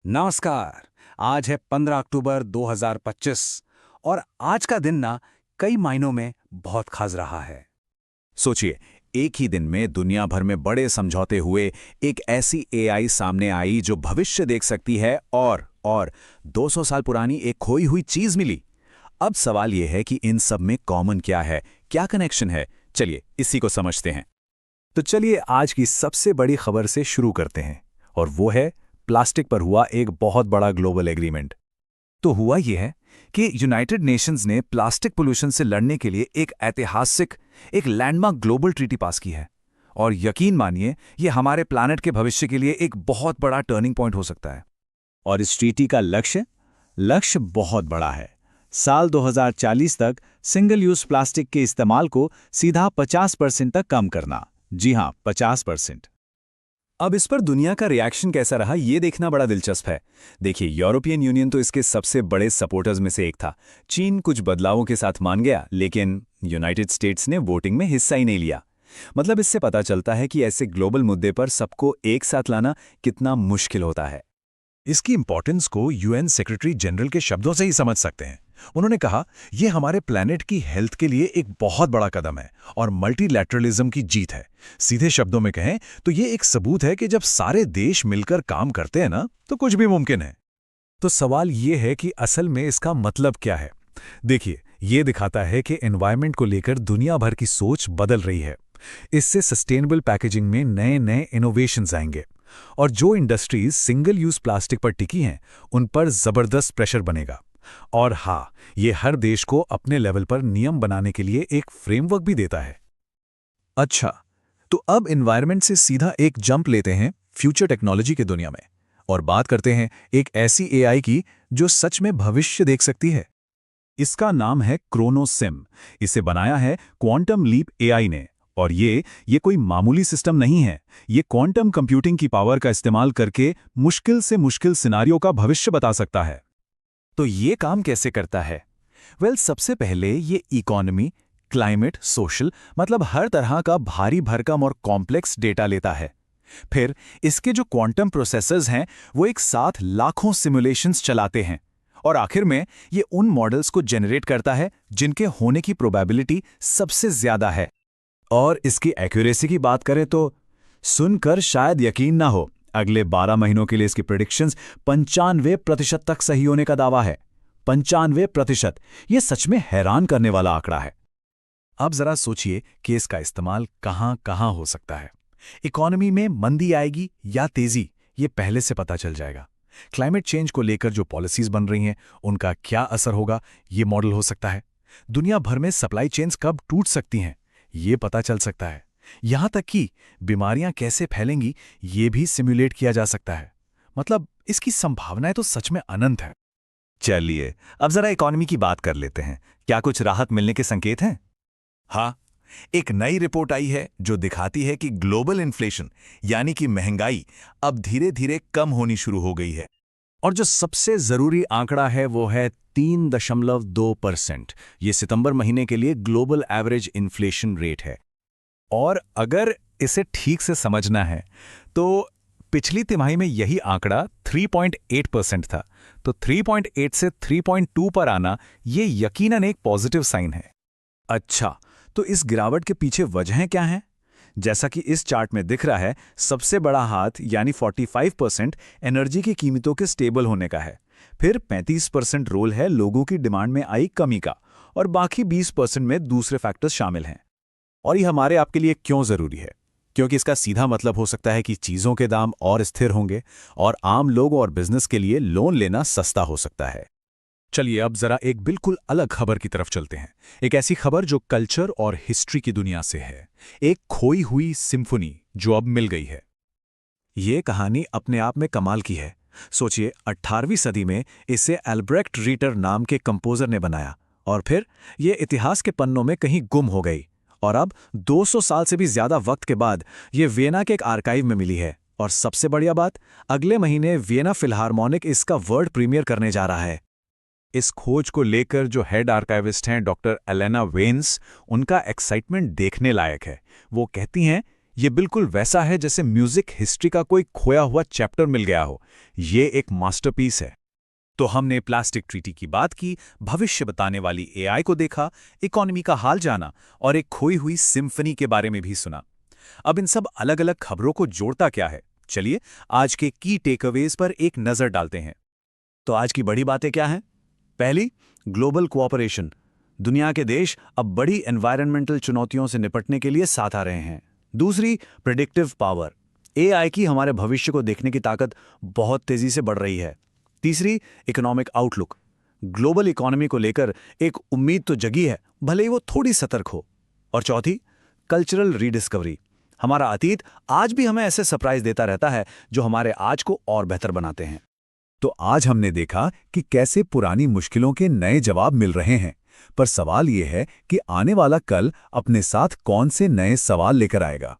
नमस्कार। आज है 15 अक्टूबर 2025 और आज का दिन ना कई मायनों में बहुत खास रहा है। सोचिए, एक ही दिन में दुनिया भर में बड़े समझौते हुए एक ऐसी एआई सामने आई जो भविष्य देख सकती है और 200 साल पुरानी एक खोई हुई चीज मिली। अब सवाल यह है कि इन सब में कॉमन क्या है, क्या कनेक्शन है। चलिए इसी को समझते हैं। तो चलिए आज की सबसे बड़ी खबर से शुरू करते हैं और वो है प्लास्टिक पर हुआ एक बहुत बड़ा ग्लोबल एग्रीमेंट। तो हुआ यह है कि यूनाइटेड नेशंस ने प्लास्टिक पोल्यूशन से लड़ने के लिए एक ऐतिहासिक, एक लैंडमार्क ग्लोबल ट्रीटी पास की है। और यकीन मानिए, ये हमारे प्लैनेट के भविष्य के लिए एक बहुत बड़ा टर्निंग पॉइंट हो सकता है। और इस ट्रीटी का लक्ष्य बहुत बड़ा है। साल 2040 तक सिंगल यूज प्लास्टिक के इस्तेमाल को सीधा 50% तक कम करना। जी हां, 50%। अब इस पर दुनिया का रिएक्शन कैसा रहा, ये देखना बड़ा दिलचस्प है। देखिए, यूरोपियन यूनियन तो इसके सबसे बड़े सपोर्टर्स में से एक था। चीन कुछ बदलावों के साथ मान गया, लेकिन यूनाइटेड स्टेट्स ने वोटिंग में हिस्सा ही नहीं लिया। मतलब इससे पता चलता है कि ऐसे ग्लोबल मुद्दे पर सबको एक साथ लाना कितना मुश्किल होता है। इसकी इंपॉर्टेंस को यूएन सेक्रेटरी जनरल के शब्दों से ही समझ सकते हैं। उन्होंने कहा, यह हमारे प्लैनेट की हेल्थ के लिए एक बहुत बड़ा कदम है और मल्टीलैटरलिज्म की जीत है। सीधे शब्दों में कहें तो यह एक सबूत है कि जब सारे देश मिलकर काम करते हैं ना, तो कुछ भी मुमकिन है। तो सवाल यह है कि असल में इसका मतलब क्या है। देखिए, यह दिखाता है कि एनवायरनमेंट को लेकर दुनिया भर की सोच बदल रही है। इससे सस्टेनेबल पैकेजिंग में नए नए इनोवेशंस आएंगे और जो इंडस्ट्रीज सिंगल यूज प्लास्टिक पर टिकी हैं, उन पर जबरदस्त प्रेशर बनेगा। और हाँ, ये हर देश को अपने लेवल पर नियम बनाने के लिए एक फ्रेमवर्क भी देता है। अच्छा, तो अब एनवायरनमेंट से सीधा एक जंप लेते हैं फ्यूचर टेक्नोलॉजी की दुनिया में और बात करते हैं एक ऐसी एआई की जो सच में भविष्य देख सकती है। इसका नाम है क्रोनोसिम। इसे बनाया है क्वांटम लीप एआई ने। और ये कोई मामूली सिस्टम नहीं है। ये क्वांटम कंप्यूटिंग की पावर का इस्तेमाल करके मुश्किल से मुश्किल सिनारियों का भविष्य बता सकता है। तो ये काम कैसे करता है? सबसे पहले ये इकोनॉमी, क्लाइमेट, सोशल, मतलब हर तरह का भारी भरकम और कॉम्प्लेक्स डेटा लेता है। फिर इसके जो क्वांटम प्रोसेसर्स हैं, वो एक साथ लाखों सिमुलेशंस चलाते हैं और आखिर में ये उन मॉडल्स को जनरेट करता है जिनके होने की प्रोबेबिलिटी सबसे ज्यादा है। और इसकी एक्यूरेसी की बात करें तो सुनकर शायद यकीन ना हो, अगले 12 महीनों के लिए इसकी प्रेडिक्शंस 95% तक सही होने का दावा है। 95%! ये सच में हैरान करने वाला आंकड़ा है। अब जरा सोचिए कि इसका इस्तेमाल कहां कहां हो सकता है। इकोनॉमी में मंदी आएगी या तेजी, ये पहले से पता चल जाएगा। क्लाइमेट चेंज को लेकर जो पॉलिसीज बन रही हैं, उनका क्या असर होगा, ये मॉडल हो सकता है। दुनिया भर में सप्लाई चेन्स कब टूट सकती हैं, ये पता चल सकता है। यहां तक कि बीमारियां कैसे फैलेंगी, ये भी सिमुलेट किया जा सकता है। मतलब इसकी संभावनाएं तो सच में अनंत है। चलिए, अब जरा इकोनॉमी की बात कर लेते हैं। क्या कुछ राहत मिलने के संकेत हैं? हाँ, एक नई रिपोर्ट आई है जो दिखाती है कि ग्लोबल इन्फ्लेशन, यानी कि महंगाई, अब धीरे धीरे कम होनी शुरू हो गई है। और जो सबसे जरूरी आंकड़ा है वो है 3.2%। ये सितंबर महीने के लिए ग्लोबल एवरेज इन्फ्लेशन रेट है। और अगर इसे ठीक से समझना है तो पिछली तिमाही में यही आंकड़ा 3.8% था। तो 3.8 से 3.2 पर आना ये यकीनन एक पॉजिटिव साइन है। अच्छा, तो इस गिरावट के पीछे वजहें क्या हैं? जैसा कि इस चार्ट में दिख रहा है, सबसे बड़ा हाथ यानी 45% एनर्जी की कीमतों के स्टेबल होने का है। फिर 35% रोल है लोगों की डिमांड में आई कमी का और बाकी 20% में दूसरे फैक्टर्स शामिल हैं। और ये हमारे आपके लिए क्यों जरूरी है? क्योंकि इसका सीधा मतलब हो सकता है कि चीजों के दाम और स्थिर होंगे और आम लोगों और बिजनेस के लिए लोन लेना सस्ता हो सकता है। चलिए अब जरा एक बिल्कुल अलग खबर की तरफ चलते हैं। एक ऐसी खबर जो कल्चर और हिस्ट्री की दुनिया से है। एक खोई हुई सिम्फनी जो अब मिल गई है। ये कहानी अपने आप में कमाल की है। सोचिए, 18वीं सदी में इसे एल्ब्रेक्ट रीटर नाम के कंपोजर ने बनाया और फिर ये इतिहास के पन्नों में कहीं गुम हो गई। और अब 200 साल से भी ज्यादा वक्त के बाद ये वियना के एक आर्काइव में मिली है। और सबसे बढ़िया बात, अगले महीने वियना फिलहार्मोनिक इसका वर्ल्ड प्रीमियर करने जा रहा है। इस खोज को लेकर जो हेड आर्काइविस्ट हैं डॉक्टर एलेना वेन्स, उनका एक्साइटमेंट देखने लायक है। वो कहती हैं, ये बिल्कुल वैसा है जैसे म्यूजिक हिस्ट्री का कोई खोया हुआ चैप्टर मिल गया हो। ये एक मास्टरपीस है। तो हमने प्लास्टिक ट्रीटी की बात की, भविष्य बताने वाली एआई को देखा, इकोनॉमी का हाल जाना और एक खोई हुई सिम्फनी के बारे में भी सुना। अब इन सब अलग अलग खबरों को जोड़ता क्या है? चलिए आज के की टेकअवेज पर एक नजर डालते हैं। तो आज की बड़ी बातें क्या हैं? पहली, ग्लोबल कोऑपरेशन। दुनिया के देश अब बड़ी एनवायरनमेंटल चुनौतियों से निपटने के लिए साथ आ रहे हैं। दूसरी, प्रेडिक्टिव पावर। एआई की हमारे भविष्य को देखने की ताकत बहुत तेजी से बढ़ रही है। तीसरी, इकोनॉमिक आउटलुक। ग्लोबल इकोनॉमी को लेकर एक उम्मीद तो जगी है, भले ही वो थोड़ी सतर्क हो। और चौथी, कल्चरल रीडिस्कवरी। हमारा अतीत आज भी हमें ऐसे सरप्राइज देता रहता है जो हमारे आज को और बेहतर बनाते हैं। तो आज हमने देखा कि कैसे पुरानी मुश्किलों के नए जवाब मिल रहे हैं, पर सवाल ये है कि आने वाला कल अपने साथ कौन से नए सवाल लेकर आएगा।